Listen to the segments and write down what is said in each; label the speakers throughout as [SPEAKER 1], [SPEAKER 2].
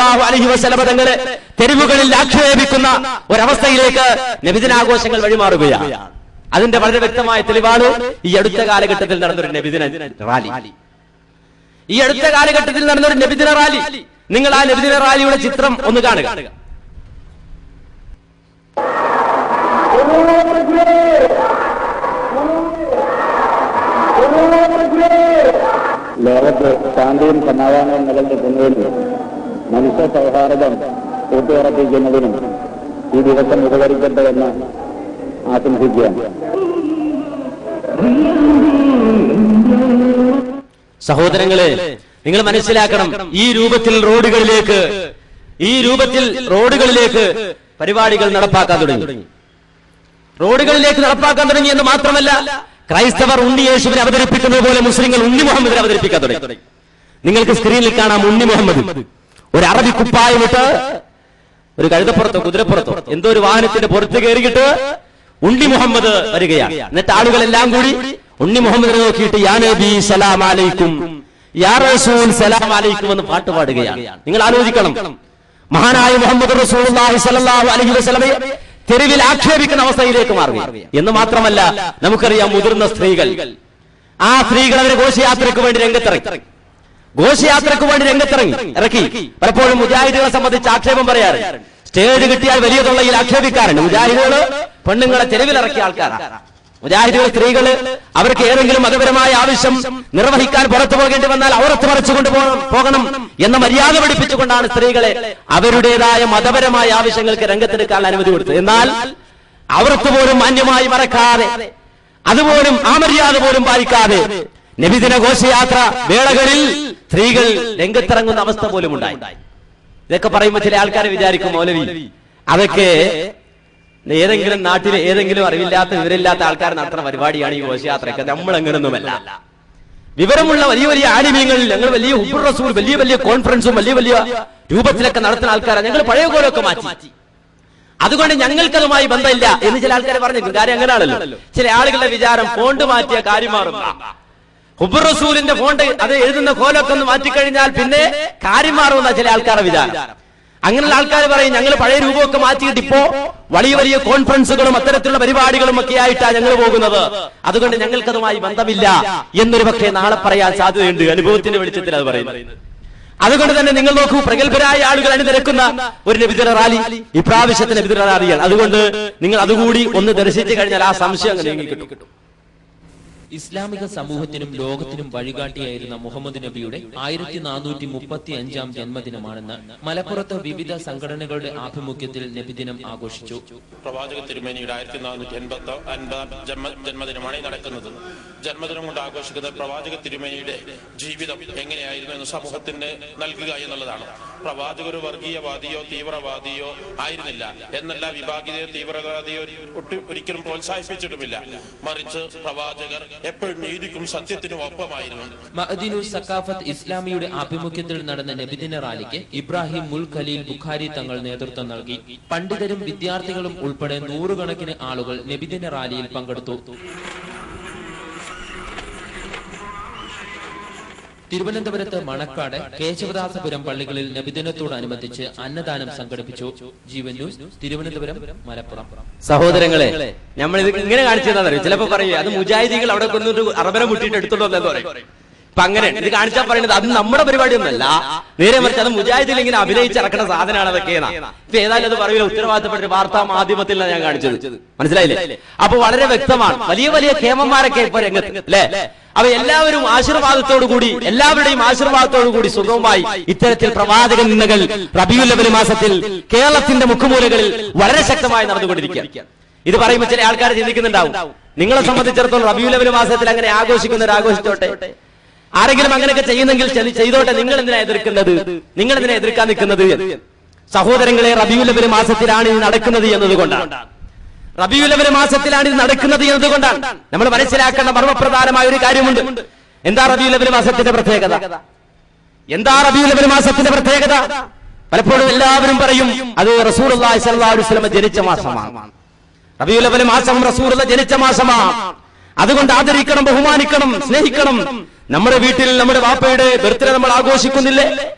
[SPEAKER 1] സല്ലല്ലാഹു അലൈഹി വസല്ലം തങ്ങളെ തെരുവുകളിൽ ആക്ഷേപിക്കുന്ന ഒരവസ്ഥയിലേക്ക് നബിദിനാഘോഷങ്ങൾ വഴിമാറുകയാണ്. അതിന്റെ വളരെ വ്യക്തമായ തെളിവാണ് ഈ അടുത്ത കാലഘട്ടത്തിൽ നടന്നൊരു നബിദിന റാലി. ഈ അടുത്ത കാലഘട്ടത്തിൽ നടന്നൊരു നബിദിന റാലി, നിങ്ങൾ ആ നബിദിന റാലിയുടെ ചിത്രം ഒന്ന് കാണുക.
[SPEAKER 2] ലോകത്ത് ശാന്തിയും സമാധാനവും നിലനിൽക്കുന്നതിനും മനുഷ്യ സൗഹാർദ്ദം ഊട്ടിയുറപ്പിക്കുന്നതിനും ഈ ദിവസം ഉപകരിക്കട്ടെ എന്ന് ആശംസിക്കുകയാണ്.
[SPEAKER 1] സഹോദരങ്ങളെ, നിങ്ങൾ മനസ്സിലാക്കണം, ഈ രൂപത്തിൽ റോഡുകളിലേക്ക് പരിപാടികൾ നടപ്പാക്കാൻ തുടങ്ങി. റോഡുകളിലേക്ക് നടപ്പാക്കാൻ തുടങ്ങി എന്ന് മാത്രമല്ല, ക്രൈസ്തവർ ഉണ്ണിയേശുവിനെ അവതരിപ്പിക്കുന്നത് പോലെ മുസ്ലിങ്ങൾ ഉണ്ണി മുഹമ്മദിനെ അവതരിപ്പിക്കാൻ തുടങ്ങി. നിങ്ങൾക്ക് സ്ക്രീനിൽ കാണാം ഉണ്ണി മുഹമ്മദ് ഒരു അറബി കുപ്പായമിട്ട് ഒരു കഴുതപ്പുറത്തോ കുതിരപ്പുറത്തോ എന്തോ ഒരു വാഹനത്തിന്റെ പുറത്ത് കയറിയിട്ട് ഉണ്ണി മുഹമ്മദ് വരികയാണ്. എന്നിട്ട് ആളുകളെല്ലാം കൂടി ഉണ്ണി മുഹമ്മദിനെ നോക്കിയിട്ട് യാ നബി സലാം അലൈക്കും, യാ റസൂൽ സലാം അലൈക്കും എന്ന് പാട്ട് പാടുകയാണ്. നിങ്ങൾ ആലോചിക്കണം, മഹാനായ മുഹമ്മദ് റസൂലുള്ളാഹി സ്വല്ലല്ലാഹു അലൈഹി വസല്ലമയെ തെരുവിൽ ആക്ഷേപിക്കുന്ന അവസ്ഥയിലേക്ക് മാറുക എന്ന് മാത്രമല്ല, നമുക്കറിയാം മുതിർന്ന സ്ത്രീകൾ, ആ സ്ത്രീകൾ അവരെ ഘോഷയാത്രയ്ക്ക് വേണ്ടി ഇറക്കി പലപ്പോഴും മുജാഹിദുകളെ സംബന്ധിച്ച് ആക്ഷേപം പറയാറ്. സ്റ്റേജ് കിട്ടിയാൽ വലിയ തൊള്ളയിൽ ആക്ഷേപിക്കാറുണ്ട്. മുജാഹിദുകള് പെണ്ണുങ്ങളെ തെരുവിലിറക്കിയ ആൾക്കാരാണ്. മുജാഹിദുകൾ സ്ത്രീകള് അവർക്ക് ഏതെങ്കിലും മതപരമായ ആവശ്യം നിർവഹിക്കാൻ പുറത്തു പോകേണ്ടി വന്നാൽ ഔറത്ത് മറച്ചുകൊണ്ട് പോകണം എന്ന മര്യാദ പഠിപ്പിച്ചുകൊണ്ടാണ് സ്ത്രീകളെ അവരുടേതായ മതപരമായ ആവശ്യങ്ങൾക്ക് രംഗത്തെടുക്കാൻ അനുമതി കൊടുത്തത്. എന്നാൽ ഔറത്ത് പോലും മാന്യമായി മറക്കാതെ, അതുപോലും ആ മര്യാദ പോലും പാലിക്കാതെ നബിദിന ഘോഷയാത്ര വേളകളിൽ സ്ത്രീകൾ രംഗത്തിറങ്ങുന്ന അവസ്ഥ പോലും ഉണ്ടായി. ഇതൊക്കെ പറയുമ്പോൾ ചില ആൾക്കാരെ വിചാരിക്കും, മൗലവി അതൊക്കെ ഏതെങ്കിലും നാട്ടിലെ ഏതെങ്കിലും അറിവില്ലാത്ത വിവരമില്ലാത്ത ആൾക്കാർ നടത്തുന്ന പരിപാടിയാണ് ഈ ഘോഷയാത്രയൊക്കെ. നമ്മൾ അങ്ങനൊന്നുമല്ല. വിവരമുള്ള വലിയ വലിയ ആലിമീങ്ങളിൽ ഞങ്ങൾ വലിയ ഹുബ്ബുർ റസൂൽ, വലിയ വലിയ കോൺഫറൻസും വലിയ വലിയ രൂപത്തിലൊക്കെ നടത്തുന്ന ആൾക്കാരാണ്. ഞങ്ങൾ പഴയ കോലമൊക്കെ മാറ്റി, അതുകൊണ്ട് ഞങ്ങൾക്കതുമായി ബന്ധമില്ല എന്ന് ചില ആൾക്കാർ പറഞ്ഞിട്ടുണ്ട്. കാര്യം അങ്ങനെയാണല്ലോ, ചില ആളുകളുടെ വിചാരം ഫോണ്ട് മാറ്റിയ കാര്യം മാറും. ഹുബ്ബുർ റസൂലിന്റെ ഫോണ്ട് അത് എഴുതുന്ന കോലൊക്കെ ഒന്ന് മാറ്റിക്കഴിഞ്ഞാൽ പിന്നെ കാര്യം മാറുമെന്ന ചില ആൾക്കാരുടെ വിചാരം. അങ്ങനെയുള്ള ആൾക്കാർ പറയും ഞങ്ങൾ പഴയ രൂപമൊക്കെ മാറ്റിയിട്ട് ഇപ്പോ വലിയ വലിയ കോൺഫറൻസുകളും അത്തരത്തിലുള്ള പരിപാടികളും ഒക്കെ ആയിട്ടാണ് ഞങ്ങൾ പോകുന്നത്, അതുകൊണ്ട് ഞങ്ങൾക്കതുമായി ബന്ധമില്ല എന്നൊരു പക്ഷേ നാളെ പറയാൻ സാധ്യതയുണ്ട്. അനുഭവത്തിന്റെ വെളിച്ചത്തിൽ അത് പറയുന്നത്. അതുകൊണ്ട് തന്നെ നിങ്ങൾ നോക്കൂ, പ്രഗത്ഭരായ ആളുകൾ അണിനിരക്കുന്ന ഒരു നബിദിന റാലി ഇപ്രാവശ്യത്തെ നബിദിന റാലിയാണ്. അതുകൊണ്ട് നിങ്ങൾ അതുകൂടി ഒന്ന് ദർശിച്ചു കഴിഞ്ഞാൽ ആ സംശയം അങ്ങനെ നീങ്ങിക്കിട്ടും.
[SPEAKER 3] ഇസ്ലാമിക സമൂഹത്തിനും ലോകത്തിനും വഴികാട്ടിയായിരുന്ന മുഹമ്മദ് നബിയുടെ 1435 ജന്മദിനമാണെന്ന് മലപ്പുറത്ത് വിവിധ സംഘടനകളുടെ ആഭിമുഖ്യത്തിൽ നബിദിനം ആഘോഷിച്ചു.
[SPEAKER 4] പ്രവാചക തിരുമേനിയുടെ 1450 ജന്മദിനമാണ് നടക്കുന്നത്. ജന്മദിനം കൊണ്ട് ആഘോഷിക്കുന്ന പ്രവാചക തിരുമേനിയുടെ ജീവിതം എങ്ങനെയായിരുന്നു എന്ന് സമൂഹത്തിന് നൽകുക എന്നുള്ളതാണ്. പ്രവാചകർ വർഗീയവാദിയോ തീവ്രവാദിയോ ആയിരുന്നില്ല എന്നല്ല, വിഭാഗീയതയോ തീവ്രവാദിയോ ഒരിക്കലും പ്രോത്സാഹിപ്പിച്ചിട്ടുമില്ല. മറിച്ച് പ്രവാചകർ എപ്പോഴും നീതിക്കും സത്യത്തിനും ഒപ്പമായിരുന്നു.
[SPEAKER 3] മഅദിനുൽ സഖാഫത്ത് ഇസ്ലാമിയുടെ ആഭിമുഖ്യത്തിൽ നടന്ന നബിദിന റാലിക്ക് ഇബ്രാഹിം മുൽ ഖലീൽ ബുഖാരി തങ്ങൾ നേതൃത്വം നൽകി. പണ്ഡിതരും വിദ്യാർത്ഥികളും ഉൾപ്പെടെ നൂറുകണക്കിന് ആളുകൾ നബിദിന റാലിയിൽ പങ്കെടുത്തു. തിരുവനന്തപുരത്ത് മണക്കാട് കേശവദാസപുരം പള്ളികളിൽ നബിദിനത്തോടനുബന്ധിച്ച് അന്നദാനം സംഘടിപ്പിച്ചു. ജീവൻ ന്യൂസ്, തിരുവനന്തപുരം, മലപ്പുറം.
[SPEAKER 1] സഹോദരങ്ങളെ, നമ്മൾ ഇത് ഇങ്ങനെ കാണിച്ചതെന്നറിയോ? ചിലപ്പോ പറയും അത് മുജാഹിദീകൾ അവിടെ കൊണ്ടിട്ട് അറബരം മുട്ടിയിട്ട് എടുത്തോണ്ടോ എന്ന് പറയും. അപ്പൊ അങ്ങനെ ഇത് കാണിച്ചാൽ പറയുന്നത് അത് നമ്മുടെ പരിപാടിയൊന്നുമല്ല, നേരെ മറിച്ച് അത് മുജാഹിദിൽ ഇങ്ങനെ അഭിനയിച്ചിറക്കുന്ന സാധനമാണ് അതൊക്കെയാണ്. ഇപ്പൊ ഏതായാലും അത് പറയില്ല, ഉത്തരവാദിത്തപ്പെട്ട വാർത്താ മാധ്യമത്തിലാണ് ഞാൻ കാണിച്ചത്. മനസ്സിലായില്ലേ? അപ്പൊ വളരെ വ്യക്തമാണ്, വലിയ വലിയ ഖേമന്മാരൊക്കെ ഇപ്പൊ രംഗത്ത് അല്ലെ. അവ എല്ലാവരും ആശീർവാദത്തോടുകൂടി, എല്ലാവരുടെയും ആശീർവാദത്തോടുകൂടി സുഖവുമായി ഇത്തരത്തിൽ പ്രവാചക നിന്ദകൾ റബീഉൽ അവ്വൽ മാസത്തിൽ കേരളത്തിന്റെ മുക്കുമൂലകളിൽ വളരെ ശക്തമായി നടന്നുകൊണ്ടിരിക്കുകയാണ്. ഇത് പറയുമ്പോൾ ചില ആൾക്കാർ ചിന്തിക്കുന്നുണ്ടാവും, നിങ്ങളെ സംബന്ധിച്ചിടത്തോളം റബീഉൽ അവ്വൽ മാസത്തിൽ അങ്ങനെ ആഘോഷിക്കുന്നവർ ആഘോഷിച്ചോട്ടെ, ആരെങ്കിലും അങ്ങനെയൊക്കെ ചെയ്യുന്നെങ്കിൽ ചെയ്തോട്ടെ, നിങ്ങൾ എന്തിനാ എതിർക്കുന്നത്, നിങ്ങൾ എന്തിനാ എതിർക്കാൻ നിൽക്കുന്നത്? സഹോദരങ്ങളെ, റബീഉൽ അവ്വൽ മാസത്തിലാണ് ഇത് നടക്കുന്നത് എന്നതുകൊണ്ടാണ്, റബീഉൽ അവ്വൽ മാസത്തിലാണ് ഇത് നടക്കുന്നത് എന്നതുകൊണ്ടാണ് നമ്മൾ മനസ്സിലാക്കേണ്ട മർമ്മപ്രധാനമായ ഒരു കാര്യമുണ്ട്. എന്താ റബീഉൽ അവ്വൽ മാസത്തിന്റെ പ്രത്യേകത? എന്താ റബീഉൽ അവ്വൽ മാസത്തിന്റെ പ്രത്യേകത? പലപ്പോഴും എല്ലാവരും പറയും അത് റസൂലുള്ളാഹി സ്വല്ലല്ലാഹു അലൈഹി വസല്ലം ജനിച്ച മാസമാണ്. റബീഉൽ അവ്വൽ മാസം റസൂലുള്ള ജനിച്ച മാസമാണ്. അതുകൊണ്ട് ആദരിക്കണം, ബഹുമാനിക്കണം, സ്നേഹിക്കണം. നമ്മുടെ വീട്ടിൽ നമ്മുടെ വാപ്പയുടെ ബർത്ത്ഡേ നമ്മൾ ആഘോഷിക്കുന്നില്ലേ?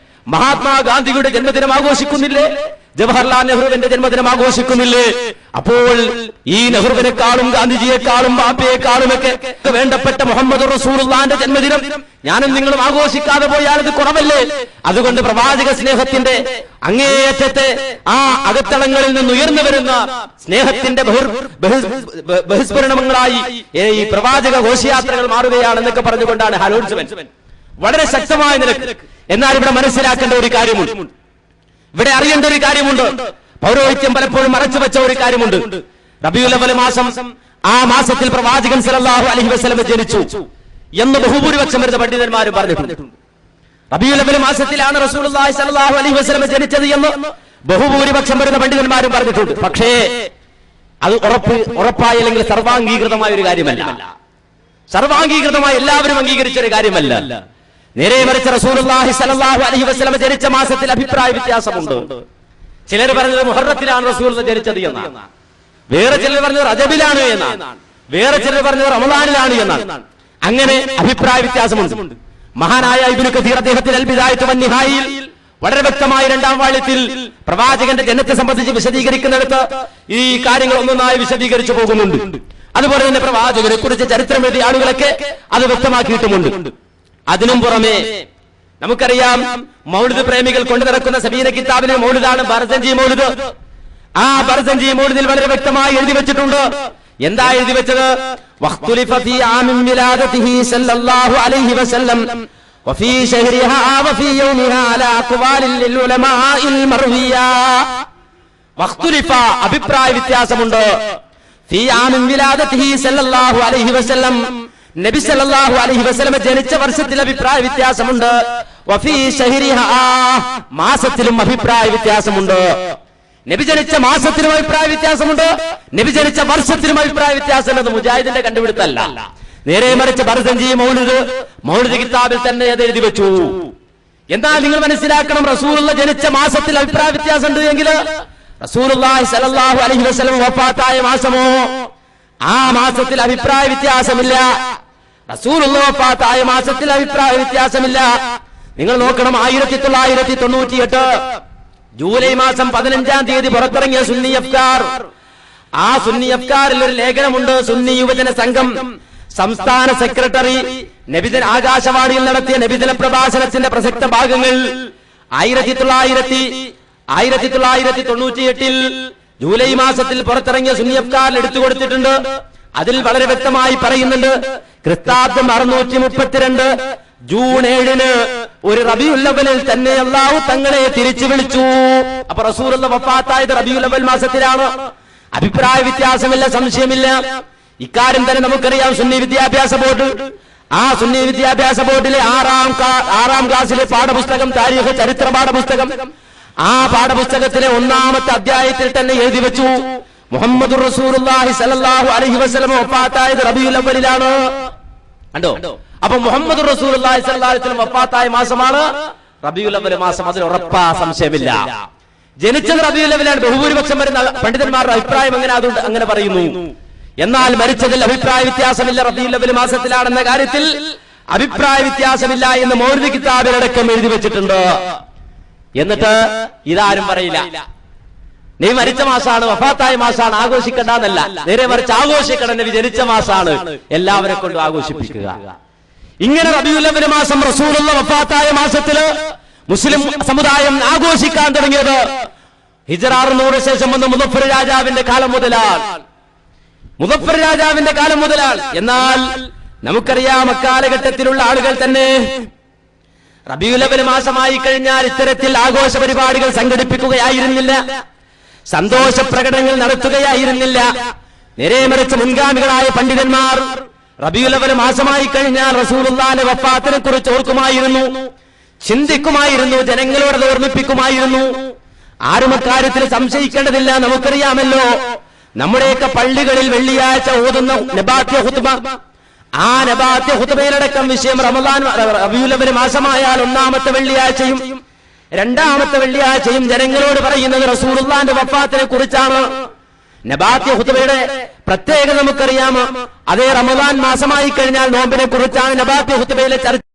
[SPEAKER 1] മഹാത്മാഗാന്ധിയുടെ ജന്മദിനം ആഘോഷിക്കുന്നില്ലേ? ജവഹർലാൽ നെഹ്റുവിന്റെ ജന്മദിനം ആഘോഷിക്കുന്നില്ലേ? അപ്പോൾ ഈ നെഹ്റുവിനെക്കാളും ഗാന്ധിജിയെക്കാളും ബാപ്പയെക്കാളുമൊക്കെ വേണ്ടപ്പെട്ട മുഹമ്മദ് റസൂലുള്ളാഹിന്റെ ജന്മദിനം ഞാനും നിങ്ങളും ആഘോഷിക്കാതെ പോയാൽ ഇത് കുറവല്ലേ? അതുകൊണ്ട് പ്രവാചക സ്നേഹത്തിന്റെ അങ്ങേയറ്റത്തെ ആ അകത്തളങ്ങളിൽ നിന്ന് ഉയർന്നു വരുന്ന സ്നേഹത്തിന്റെ ബഹിസ്ഫുരണങ്ങളായി ഈ പ്രവാചക ഘോഷയാത്രകൾ മാറുകയാണെന്നൊക്കെ പറഞ്ഞുകൊണ്ടാണ് ഹലോത്സവൻ വളരെ ശക്തമായ നിലക്ക്. എന്നാൽ ഇവിടെ മനസ്സിലാക്കേണ്ട ഒരു കാര്യമുണ്ട്, ഇവിടെ അറിയേണ്ട ഒരു കാര്യമുണ്ട്. പൗരോഹിത്യം പലപ്പോഴും മറച്ചു വെച്ച ഒരു കാര്യമുണ്ട്. റബീഉൽ അവ്വൽ മാസം, ആ മാസത്തിൽ പ്രവാചകൻ സല്ലല്ലാഹു അലൈഹി വസല്ലം ജനിച്ചു എന്ന് ബഹുഭൂരിപക്ഷം വരുന്ന പണ്ഡിതന്മാരും പറഞ്ഞിട്ടുണ്ട്. റബീഉൽ അവ്വൽ മാസത്തിലാണ് റസൂലുള്ളാഹി സ്വല്ലല്ലാഹു അലൈഹി വസല്ലം ജനിച്ചത് എന്ന് ബഹുഭൂരിപക്ഷം വരുന്ന പണ്ഡിതന്മാരും പറഞ്ഞിട്ടുണ്ട്. പക്ഷേ അത് ഉറപ്പായ അല്ലെങ്കിൽ സർവാംഗീകൃതമായ ഒരു കാര്യമല്ല. സർവാംഗീകൃതമായി എല്ലാവരും അംഗീകരിച്ച ഒരു കാര്യമല്ല. നേരെ മറിച്ച് റസൂലുള്ളാഹി സ്വല്ലല്ലാഹു അലൈഹി വസല്ലം ജനിച്ച മാസത്തിൽ അഭിപ്രായ വ്യത്യാസമുണ്ട്. ചിലർ പറഞ്ഞത് മുഹറത്തിലാണ് റസൂൽ ജനിച്ചത് എന്നാണ്, വേറെ ചിലർ പറഞ്ഞത് റജബിലാണ് എന്നാണ്, വേറെ ചിലർ പറഞ്ഞത് റമളാനിലാണ് എന്നാണ്. അങ്ങനെ അഭിപ്രായ വ്യത്യാസമുണ്ട്. മഹാനായ ഇബ്നു കസീർ അദ്ദേഹത്തിന്റെ അൽ ബിദായത്ത് വൻ നിഹായിൽ വളരെ വ്യക്തമായ രണ്ടാം വാള്യത്തിൽ പ്രവാചകന്റെ ജനനത്തെ സംബന്ധിച്ച് വിശദീകരിക്കുന്നിടത്ത് ഈ കാര്യങ്ങൾ ഒന്നൊന്നായി വിശദീകരിച്ചു പോകുന്നുണ്ട്. അതുപോലെ തന്നെ പ്രവാചകനെ കുറിച്ച് ചരിത്രം എഴുതിയ ആളുകളൊക്കെ അത് വ്യക്തമാക്കിയിട്ടുമുണ്ട്. അതിനും പുറമെ നമുക്കറിയാം, മൗലിദ് പ്രേമികൾ കൊണ്ടു നടക്കുന്ന സബീന കിതാബിലെ മൗലിദാണ് ബർസഞ്ചി മൗലിദ്. ആ ബർസഞ്ചി മൗലിദിൽ വളരെ വ്യക്തമായി എഴുതി വെച്ചിട്ടുണ്ട്. എന്താ എഴുതി വെച്ചത്? വഖ്തുലിഫ ഫീ ആമിൻ മിലാദതിഹി സല്ലല്ലാഹു അലൈഹി വസല്ലം വഫീ ശഹരിഹാ വഫീ യൗമിഹാ അലാ അഖ്വാലിൽ ലിൽ ഉലമാഇൽ മർവിയ. വഖ്തുലിഫ അഭിപ്രായ വ്യത്യാസമുണ്ട്. ഫീ ആമിൻ മിലാദതിഹി സല്ലല്ലാഹു അലൈഹി വസല്ലം നബി സല്ലല്ലാഹു അലൈഹി വസല്ലം ജനിച്ച വർഷത്തിൽ അഭിപ്രായ വ്യത്യാസമുണ്ട്. വഫീ ശഹരിഹാ മാസത്തിലും അഭിപ്രായ വ്യത്യാസമുണ്ട്. നബി ജനിച്ച മാസത്തിലും അഭിപ്രായ വ്യത്യാസമുണ്ട്, നബി ജനിച്ച വർഷത്തിലും അഭിപ്രായ വ്യത്യാസമുണ്ടെന്ന് മുജാഹിദിന്റെ കണ്ടുപിടുത്തല്ല. നേരെ മറിച്ച് ബർസഞ്ചി മൗലിദ് കിതാബിൽ തന്നെ അത് എഴുതി വെച്ചു. എന്നാൽ നിങ്ങൾ മനസ്സിലാക്കണം, റസൂലുള്ള ജനിച്ച മാസത്തിൽ അഭിപ്രായ വ്യത്യാസമുണ്ട് എങ്കിൽ റസൂലുള്ളാഹി സ്വല്ലല്ലാഹു അലൈഹി വസല്ലം വഫാത്തായ മാസമോ ആ മാസത്തിൽ അഭിപ്രായ വ്യത്യാസമില്ല. റസൂലുള്ള വഫാത്തായ മാസത്തിൽ അഭിപ്രായ വ്യത്യാസമില്ല. നിങ്ങൾ നോക്കണം, 1998 ജൂലൈ മാസം 15-ാം തീയതി പുറത്തിറങ്ങിയ സുന്നി അഫ്കാർ, ആ സുന്നി അഫ്കാറിൽ ഒരു ലേഖനമുണ്ട്. സുന്നി യുവജന സംഘം സംസ്ഥാന സെക്രട്ടറി നബിദിന ആകാശവാണിയിൽ നടത്തിയ നബിദിന പ്രഭാഷണത്തിന്റെ പ്രസക്ത ഭാഗങ്ങൾ 1998 ജൂലൈ മാസത്തിൽ പുറത്തിറങ്ങിയ സുന്നി അഫ്കാറിൽ എടുത്തു കൊടുത്തിട്ടുണ്ട്. അതിൽ വളരെ വ്യക്തമായി പറയുന്നുണ്ട്, ക്രിസ്താബ്ദം 632 ജൂൺ 7 ഒരു റബീഉൽ അവ്വലിൽ തന്നെ അല്ലാഹു തങ്ങളെ തിരിച്ചു വിളിച്ചു. അപ്പൊ റസൂലുള്ള വഫാത്തായത് റബീഉൽ അവ്വൽ മാസത്തിലാണ്. അഭിപ്രായ വ്യത്യാസമില്ല, സംശയമില്ല. ഇക്കാര്യം തന്നെ നമുക്കറിയാം. സുന്നി വിദ്യാഭ്യാസ ബോർഡ്, ആ സുന്നി വിദ്യാഭ്യാസ ബോർഡിലെ 6ാം ക്ലാസ്സിലെ പാഠപുസ്തകം, താരീഖ് ചരിത്ര പാഠപുസ്തകം, ആ പാഠപുസ്തകത്തിലെ 1-ാമത്തെ അധ്യായത്തിൽ തന്നെ എഴുതി വെച്ചു, മുഹമ്മദുർ റസൂലുള്ളാഹി സ്വല്ലല്ലാഹു അലൈഹി വസല്ലം വഫാത്തായത് റബീഉൽ അവ്വലിലാണ്. കണ്ടോ? അപ്പൊ മുഹമ്മദ് റസൂലുള്ളാഹി സ്വല്ലല്ലാഹു അലൈഹി വസല്ലം വഫാത്തായ മാസമാണ് റബീഉൽ അവ്വൽ മാസം. അതിൽ ഉറപ്പാ സംശയമില്ല. ജനിച്ചത് റബീഉൽ അവ്വലാണ്. ബഹുഭൂരിപക്ഷം വരുന്ന പണ്ഡിതന്മാരുടെ അഭിപ്രായം അങ്ങനെ പറയുന്നു. എന്നാൽ മരിച്ചതിൽ അഭിപ്രായ വ്യത്യാസമില്ല, റബീഉൽ അവ്വൽ മാസത്തിലാണെന്ന കാര്യത്തിൽ അഭിപ്രായ വ്യത്യാസമില്ല എന്ന് മൗലിദ് കിതാബിലടക്കം എഴുതി വെച്ചിട്ടുണ്ട്. എന്നിട്ട് ഇതാരും പറയില്ല, നീ മരിച്ച മാസമാണ്, വഫാത്തായ മാസമാണ്, ആഘോഷിക്കണ്ടെന്നല്ല. നേരെ മറിച്ച് ആഘോഷിക്കണം, നബി ജനിച്ച മാസമാണ്, എല്ലാവരെ കൊണ്ടും ആഘോഷിപ്പിക്കുക. ഇങ്ങനെ റബീഉൽ അവ്വൽ മാസം റസൂലുള്ള വഫാത്തായ മാസത്തില് മുസ്ലിം സമുദായം ആഘോഷിക്കാൻ തുടങ്ങിയത് ഹിജ്റ 600 ശേഷം വന്ന മുദഫർ രാജാവിന്റെ കാലം മുതലാണ്. എന്നാൽ നമുക്കറിയാം, അക്കാലഘട്ടത്തിലുള്ള ആളുകൾ തന്നെ റബീഉൽ അവ്വൽ മാസമായി കഴിഞ്ഞാൽ ഇത്തരത്തിൽ ആഘോഷ പരിപാടികൾ സംഘടിപ്പിക്കുകയായിരുന്നില്ല, സന്തോഷ പ്രകടനങ്ങൾ നടത്തുകയായിരുന്നില്ല. നേരെ മറിച്ച് മുൻഗാമികളായ പണ്ഡിതന്മാർ റബീഉൽ അവ്വൽ മാസമായി കഴിഞ്ഞാൽ റസൂലുള്ളാഹിന്റെ വഫാത്തിനെ കുറിച്ച് ഓർക്കുമായിരുന്നു, ചിന്തിക്കുമായിരുന്നു, ജനങ്ങളോട് ഓർമ്മിപ്പിക്കുമായിരുന്നു. ആരും അക്കാര്യത്തിൽ സംശയിക്കേണ്ടതില്ല. നമുക്കറിയാമല്ലോ, നമ്മുടെയൊക്കെ പള്ളികളിൽ വെള്ളിയാഴ്ച ഓതുന്ന നബാത്യ ഖുത്ബ, ആ നബാത്യ ഖുത്ബയിലടക്കം വിഷയം റബീഉൽ അവ്വൽ മാസമായാൽ 1-ാമത്തെ വെള്ളിയാഴ്ചയും 2-ാമത്തെ വെള്ളിയാഴ്ചയും ജനങ്ങളോട് പറയുന്നത് റസൂലുള്ളാഹിന്റെ വഫാത്തിനെ കുറിച്ചാണ്. നബാത്യ ഖുത്ബയുടെ പ്രത്യേകത നമുക്കറിയാമോ? അതേ റമദാൻ മാസമായി കഴിഞ്ഞാൽ നോമ്പിനെ കുറിച്ചാണ് നബാത്യ ഖുത്ബയിലെ ചർച്ച.